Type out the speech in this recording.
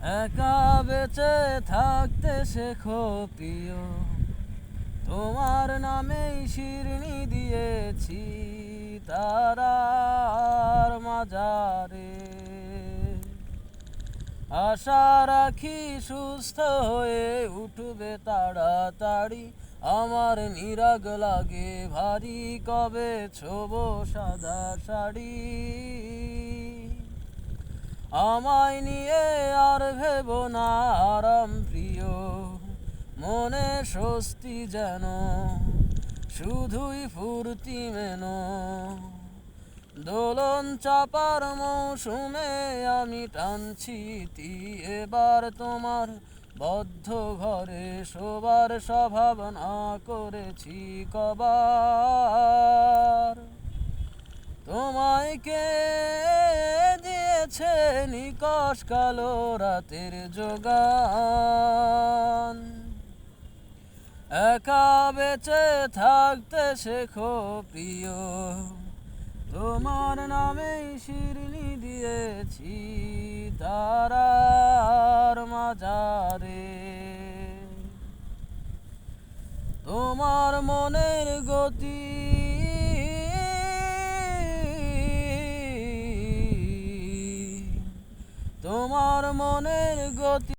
একা বেঁচে থাকতে শেখো প্রিয়, তোমার নামেই শিরনি দিয়েছি তারার মাজারে। আশা রাখি সুস্থ হয়ে উঠবে তাড়াতাড়ি, আমার নিরাগ লাগে ভারী কবে ছোবো সাদা শাড়ি। আমায় নিয়ে আর ভেবো না আরাম প্রিয়, মনে স্বস্তি যেন শুধুই ফুর্তি মেনো। দোলন চাপার মৌসুমে আমি টানছি ইতি, এবার তোমার বদ্ধ ঘরে শোবার স্বভাব না করেছি কবার। তোমায় কে দিয়েছে নিকষ কালো রাতের যোগান, একা বেঁচে থাকতে শেখো প্রিয়, তোমার নামেই শিরনি দিয়েছি তারার মাজারে। তোমার মনের গতি তোমার মনের গতি